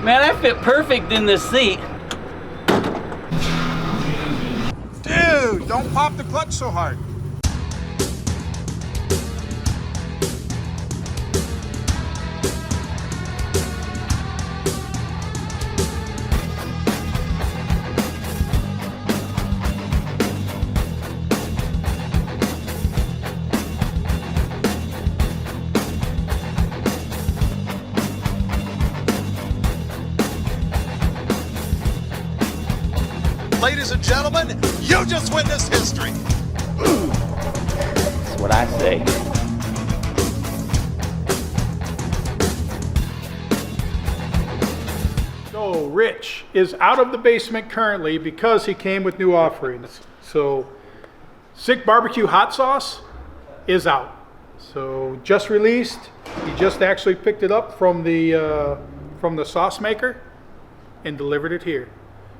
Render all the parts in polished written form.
Man, I fit perfect in this seat. Dude, don't pop the clutch so hard. Ladies and gentlemen, you just witnessed history. That's what I say. So Rich is out of the basement currently because he came with new offerings. So Sick Barbecue Hot Sauce is out. So just released. He just actually picked it up from the sauce maker and delivered it here.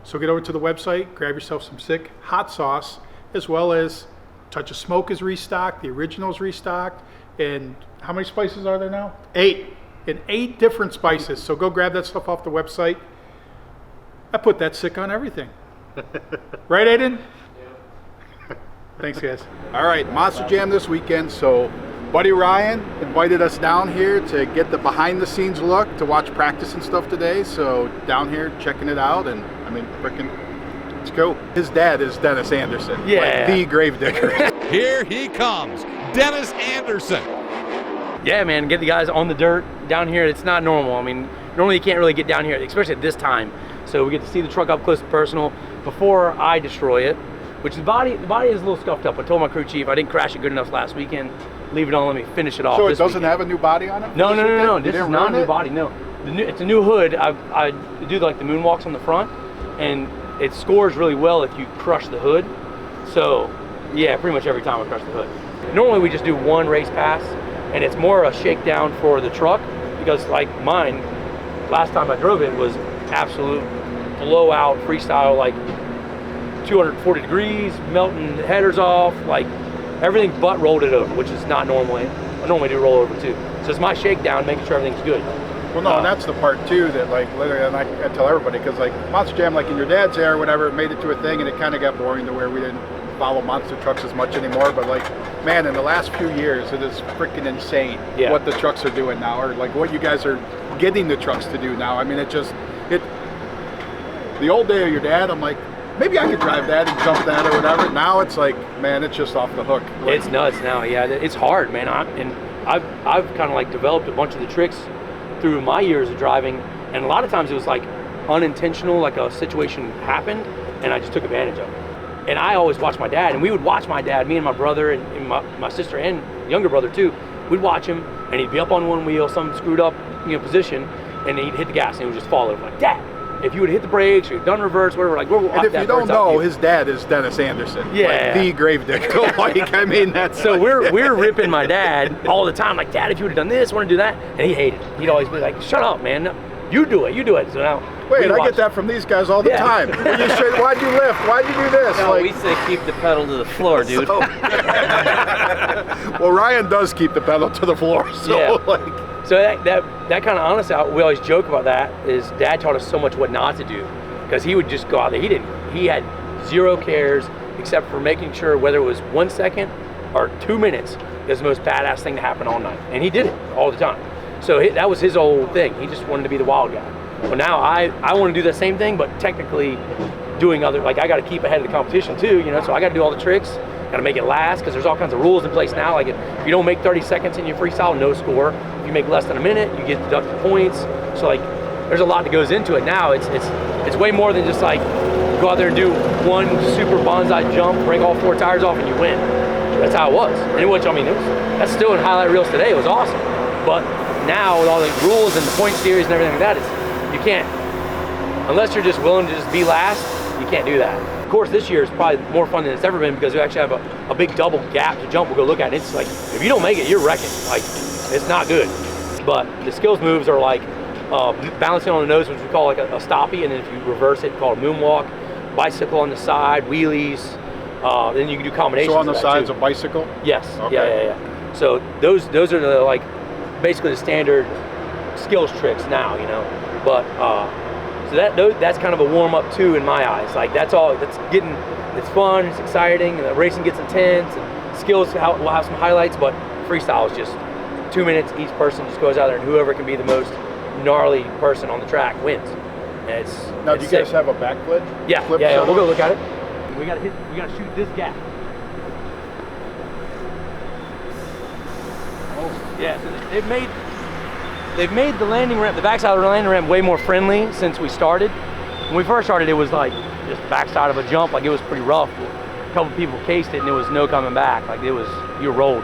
So get over to the website, grab yourself some Sick hot sauce, as well as Touch of Smoke is restocked, the original is restocked, and how many spices are there now? 8. And 8 different spices. So go grab that stuff off the website. I put that Sick on everything. Right, Aiden? Yeah. Thanks, guys. All right, Monster Jam this weekend. So Buddy Ryan invited us down here to get the behind the scenes look, to watch practice and stuff today. So down here checking it out, and I mean, freaking, it's cool. His dad is Dennis Anderson. Yeah. Like the gravedigger. Here he comes, Dennis Anderson. Yeah, man, get the guys on the dirt down here. It's not normal. I mean, normally you can't really get down here, especially at this time. So we get to see the truck up close and personal before I destroy it, which the body is a little scuffed up. I told my crew chief I didn't crash it good enough last weekend. Leave it on, let me finish it off. So it this doesn't weekend. have a new body on it? No. You This is didn't not run a new it? body. No, it's a new hood. I do like the moonwalks on the front, and it scores really well if you crush the hood. So yeah, pretty much every time I crush the hood. Normally we just do one race pass, and it's more a shakedown for the truck, because like mine, last time I drove it was absolute blowout freestyle, like 240 degrees, melting the headers off, like everything but rolled it over, which is not normally. I normally do roll over too. So it's my shakedown, making sure everything's good. Well, no, and that's the part too that, like, literally, and I tell everybody, because like Monster Jam, like in your dad's era or whatever, it made it to a thing, and it kind of got boring to where we didn't follow monster trucks as much anymore. But like, man, in the last few years, it is freaking insane what the trucks are doing now, or like what you guys are getting the trucks to do now. I mean, the old day of your dad, I'm like, maybe I could drive that and jump that or whatever. Now it's like, man, it's just off the hook. Like, It's nuts now. Yeah, it's hard, man. I've kind of like developed a bunch of the tricks through my years of driving, and a lot of times it was like unintentional, like a situation happened and I just took advantage of it. And I always watched my dad, and we would watch my dad, me and my brother and my sister and younger brother too, we'd watch him, and he'd be up on one wheel, some screwed up position, and he'd hit the gas and he would just fall over. Like, Dad, if you would hit the brakes or you'd done reverse, whatever, like, we're and if you don't know, his dad is Dennis Anderson. Yeah. Like, the gravedigger. Like, I mean, that's so we're ripping my dad all the time, like, Dad, if you would have done this, want to do that, and he hated it. He'd always be like, shut up, man, you do it. So now, wait, I get that from these guys all the time. When you say, why'd you lift? Why'd you do this? No, like, we say keep the pedal to the floor, dude. So, well, Ryan does keep the pedal to the floor. So, Yeah. like, So that kind of honest out, we always joke about that, is Dad taught us so much what not to do, because he would just go out there. He had zero cares except for making sure whether it was 1 second or 2 minutes is the most badass thing to happen all night, and he did it all the time. So that was his whole thing. He just wanted to be the wild guy. Well, now I want to do the same thing, but technically doing other, like, I got to keep ahead of the competition too, so I got to do all the tricks, got to make it last, because there's all kinds of rules in place now. Like, if you don't make 30 seconds in your freestyle, no score. If you make less than a minute, you get deducted points. So like, there's a lot that goes into it now. It's way more than just like go out there and do one super bonsai jump, break all 4 tires off, and you win. That's how it was. And which, I mean, that's still in highlight reels today. It was awesome. But now with all the rules and the point series and everything like that, you can't, unless you're just willing to just be last, you can't do that. Of course, this year is probably more fun than it's ever been, because we actually have a big double gap to jump. We'll go look at it. It's like, if you don't make it, you're wrecking. Like, it's not good. But the skills moves are like balancing on the nose, which we call like a stoppie, and then if you reverse it, called a moonwalk, bicycle on the side, wheelies. Then you can do combinations. so on the of that side's too. a bicycle? Yes. Okay. Yeah. So those are the, like, basically the standard skills tricks now, But so that's kind of a warm up too in my eyes. Like it's fun, it's exciting, and the racing gets intense, and skills will have some highlights, but freestyle is just 2 minutes. Each person just goes out there, and whoever can be the most gnarly person on the track wins. And Now, do you guys have a backflip? Yeah, yeah, we'll go look at it. We gotta shoot this gap. Oh. Yeah, so they've made the landing ramp, the backside of the landing ramp, way more friendly since we started. When we first started, it was like just the backside of a jump, like it was pretty rough. A couple people cased it, and there was no coming back. Like you rolled.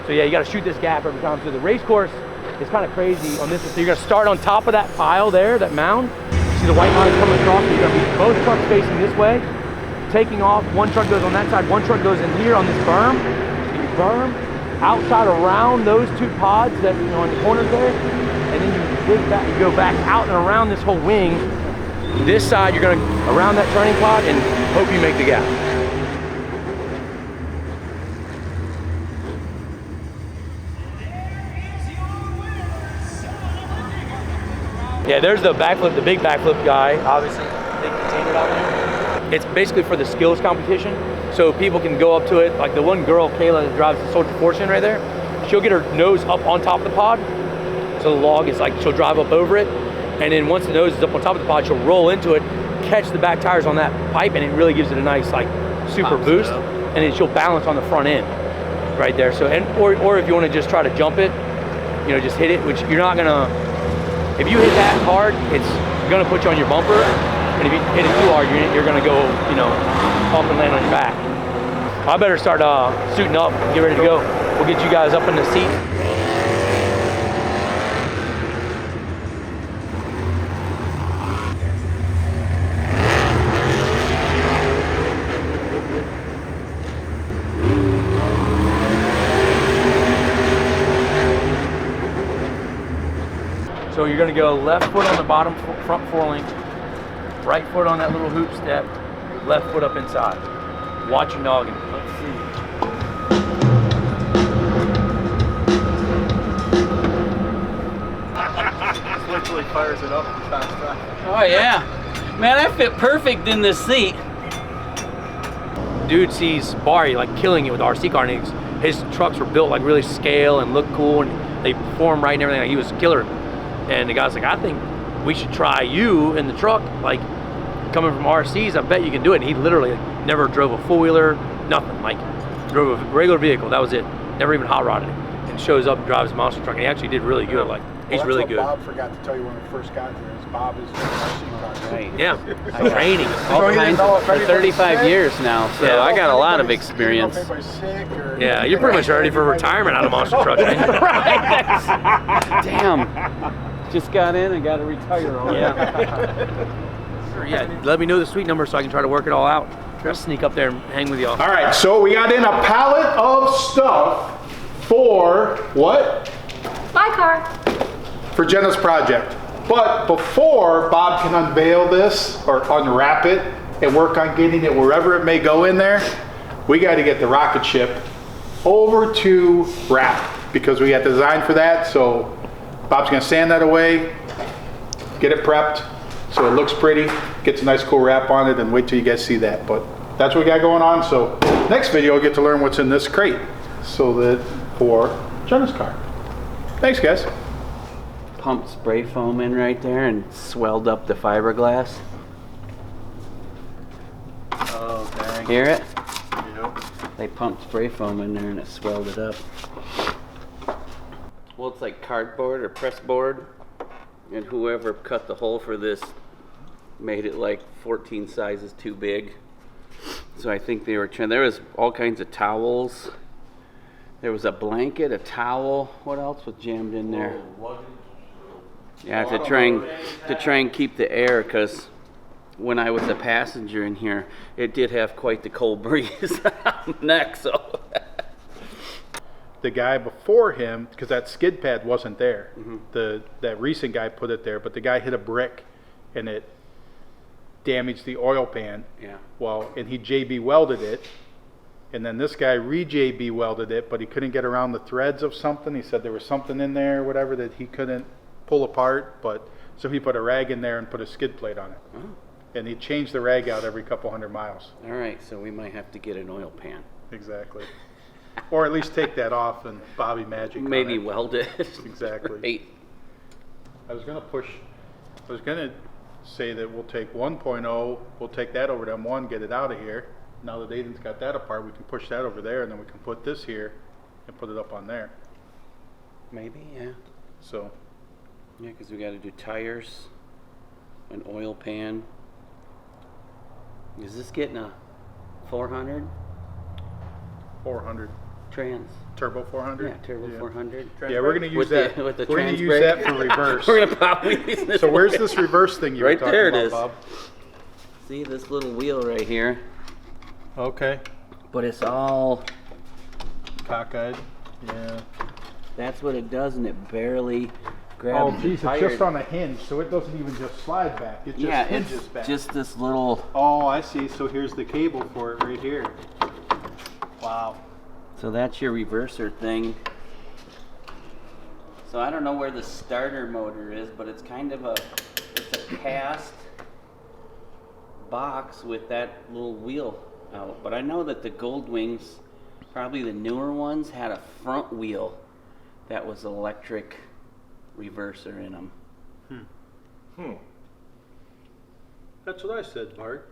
So yeah, you got to shoot this gap every time. So the race course is kind of crazy on this. So you're gonna start on top of that pile there, that mound. You see the white line coming across. So you're gonna be both trucks facing this way, taking off. One truck goes on that side. One truck goes in here on this berm. So you berm outside around those two pods that on the corners there, and then you dig back. You go back out and around this whole wing. This side, you're gonna around that turning pod and hope you make the gap. Yeah, there's the backflip, the big backflip guy, obviously, big container down there. It's basically for the skills competition, so people can go up to it. Like the one girl, Kayla, that drives the Soldier Fortune right there, she'll get her nose up on top of the pod, so the log is like, she'll drive up over it, and then once the nose is up on top of the pod, she'll roll into it, catch the back tires on that pipe, and it really gives it a nice, like, super boost, and then she'll balance on the front end right there. So, or if you want to just try to jump it, just hit it, which you're not gonna. If you hit that hard, it's gonna put you on your bumper, and if you hit it too hard, you're gonna go, up and land on your back. I better start suiting up, get ready to go. We'll get you guys up in the seat. So you're gonna go left foot on the bottom front four link, right foot on that little hoop step, left foot up inside. Watch your noggin. Let's see. This literally fires it up and stops traffic. Oh yeah. Man, I fit perfect in this seat. Dude sees Barry like killing it with the RC car, and his trucks were built like really scale and look cool, and they perform right and everything. Like, he was a killer. And the guy's like, I think we should try you in the truck, like coming from RCs, I bet you can do it. And he literally never drove a four-wheeler, nothing, like drove a regular vehicle, that was it. Never even hot rodded it. And shows up and drives a monster truck, and he actually did really good. Like, he's really good. Bob forgot to tell you when we first got here, is Bob is driving RC cars. Right. Yeah, training. All kinds for 35 years now, so Yeah. I got a lot of experience. Yeah, you're pretty much ready for retirement out of monster trucks, man. Damn. Just got in and got to retire on Sure, yeah. Let me know the suite number so I can try to work it all out. Try to sneak up there and hang with y'all. All right, so we got in a pallet of stuff for what? My car. For Jenna's project. But before Bob can unveil this or unwrap it and work on getting it wherever it may go in there, we got to get the rocket ship over to wrap because we got designed for that. So Bob's gonna sand that away, get it prepped so it looks pretty, gets a nice cool wrap on it, and wait till you guys see that. But that's what we got going on. So next video, you'll get to learn what's in this crate so that for Jenna's car. Thanks, guys. Pumped spray foam in right there and swelled up the fiberglass. Oh, dang. Hear it? Yep. They pumped spray foam in there and it swelled it up. Well, it's like cardboard or press board, and whoever cut the hole for this made it like 14 sizes too big. So I think they were trying, there was all kinds of towels. There was a blanket, a towel. What else was jammed in there? Yeah, to try and keep the air, because when I was a passenger in here, it did have quite the cold breeze on the neck, so. The guy before him, because that skid pad wasn't there. That recent guy put it there, but the guy hit a brick and it damaged the oil pan. Yeah. Well, and he JB welded it, and then this guy re-JB welded it, but he couldn't get around the threads of something. He said there was something in there or whatever that he couldn't pull apart, but So he put a rag in there and put a skid plate on it. And he changed the rag out every couple 100 miles. All right, so we might have to get an oil pan. Exactly. Or at least take that off and Bobby Magic on Maybe it. weld it. Exactly. Right. I was gonna say that we'll take 1.0, we'll take that over to M1, get it out of here. Now that Aiden's got that apart, we can push that over there, and then we can put this here and put it up on there. Maybe, yeah. So, Yeah, because we got to do tires, an oil pan. Is this getting a 400 400 trans? turbo 400. Yeah, turbo 400. Yeah, we're gonna use With that. the- with the we're gonna trans use brake? that for reverse. We're gonna probably use this. So where's this reverse thing you Right were talking there it about, is. Bob? See this little wheel right here? Okay. But it's all, Cockeyed. Yeah. that's what it does, and it barely grabs Oh, the geez, it's tire. just on a hinge, so it doesn't even just slide back. It just Yeah, hinges it's back. just this little. Oh, I see. So here's the cable for it right here. Wow. So that's your reverser thing. So I don't know where the starter motor is, but it's kind of it's a cast box with that little wheel out. But I know that the Goldwings, probably the newer ones, had a front wheel that was electric reverser in them. That's what I said, Bart.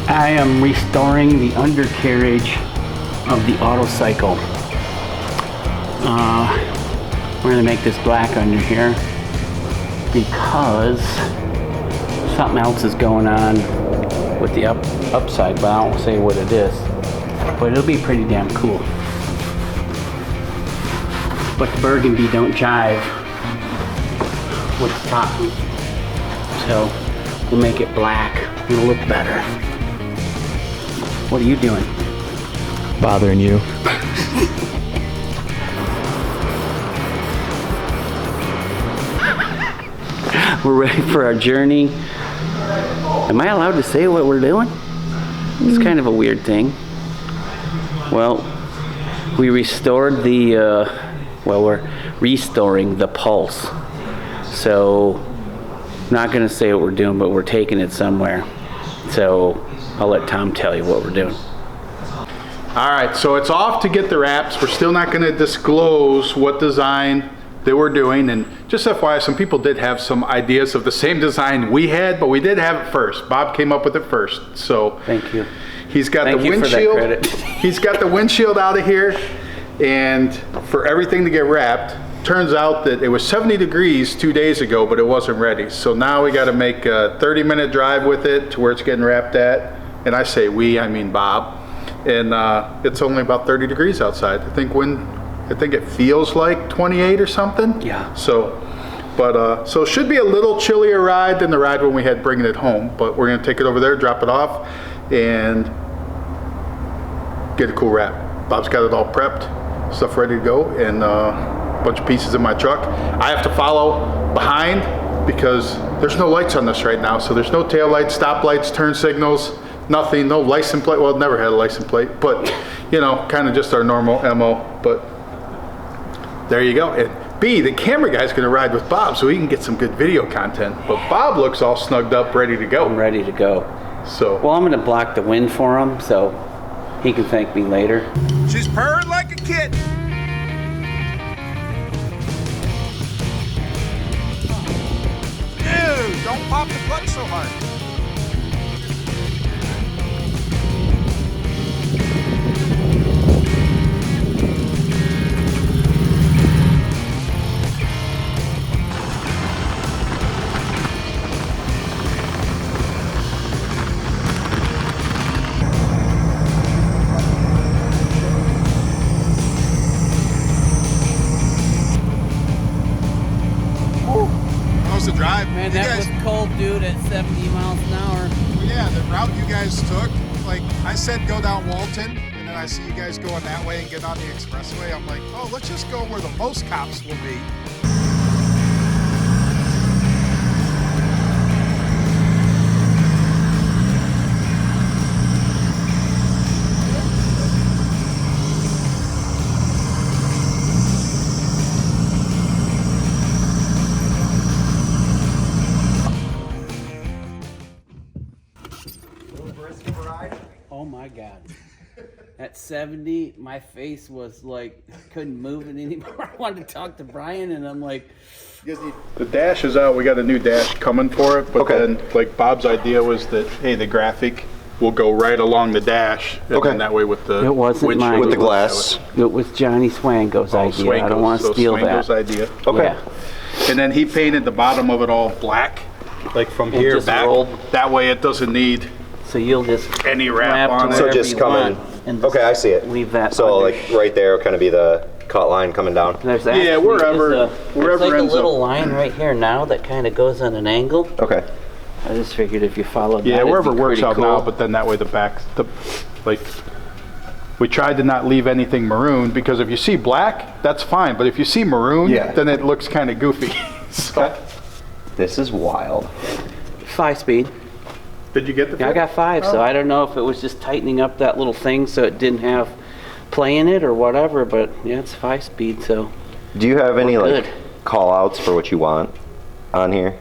I am restoring the undercarriage of the Autocycle. We're gonna make this black under here because something else is going on with the upside, but I won't say what it is. But it'll be pretty damn cool. But the burgundy don't jive with the cotton. So we'll make it black. It'll look better. What are you doing? Bothering you. We're ready for our journey. Am I allowed to say what we're doing? It's kind of a weird thing. Well, we restored the, we're restoring the Pulse. So, not gonna say what we're doing, but we're taking it somewhere. So, I'll let Tom tell you what we're doing. All right, so it's off to get the wraps. We're still not going to disclose what design that we're doing. And just FYI, some people did have some ideas of the same design we had, but we did have it first. Bob came up with it first. So Thank you. he's got Thank the you for that windshield. credit. He's got the windshield out of here, and for everything to get wrapped. Turns out that it was 70 degrees 2 days ago, but it wasn't ready. So now we got to make a 30-minute drive with it to where it's getting wrapped at. And I say we, I mean Bob. And it's only about 30 degrees outside. I think it feels like 28 or something. Yeah. So, but so it should be a little chillier ride than the ride when we had bringing it home. But we're gonna take it over there, drop it off, and get a cool wrap. Bob's got it all prepped, stuff ready to go, and a bunch of pieces in my truck. I have to follow behind because there's no lights on this right now. So there's no tail lights, stop lights, turn signals. Nothing, no license plate. Well, never had a license plate, but you know, kind of just our normal MO. But there you go. And B, the camera guy's gonna ride with Bob so he can get some good video content. But Bob looks all snugged up, ready to I'm go. ready to go. So, Well, I'm gonna block the wind for him so he can thank me later. She's purring like a kitten. Ew, don't pop the clutch so hard. to drive. Man, You that guys- was cold, dude, at 70 miles an hour. Yeah, the route you guys took, like I said, go down Walton, and then I see you guys going that way and get on the expressway. I'm like, oh, let's just go where the most cops will be. Oh my God. At 70, my face was like, couldn't move it anymore. I wanted to talk to Brian, and I'm like, The dash is out. We got a new dash coming for it, but then like Bob's idea was that hey, the graphic will go right along the dash, and then that way with the It wasn't windshield mine. With the will glass. show it was Johnny Swango's Oh, idea. I don't want to steal that. Swango's idea. Okay. Yeah. And then he painted the bottom of it all black, like from here just back. rolled. That way it doesn't need So you'll just any wrap to on it. So wherever just you coming. want and just Okay, I see it. Leave that. So under. like right there will kind of be the cut line coming down. There's Yeah, actually wherever- just wherever there's like a ends little up. line right here now that kind of goes on an angle. Okay. I just figured if you followed that, Yeah, it'd wherever be works pretty out cool. now, but then that way the back, like, we tried to not leave anything maroon, because if you see black, that's fine, but if you see maroon, Yeah. then it looks kind of goofy. So, This is wild. 5-speed. did you get the Yeah, I fit? got 5, so I don't know if it was just tightening up that little thing so it didn't have play in it or whatever, but yeah, it's 5-speed, so Do you have any We're like good. call outs for what you want on here?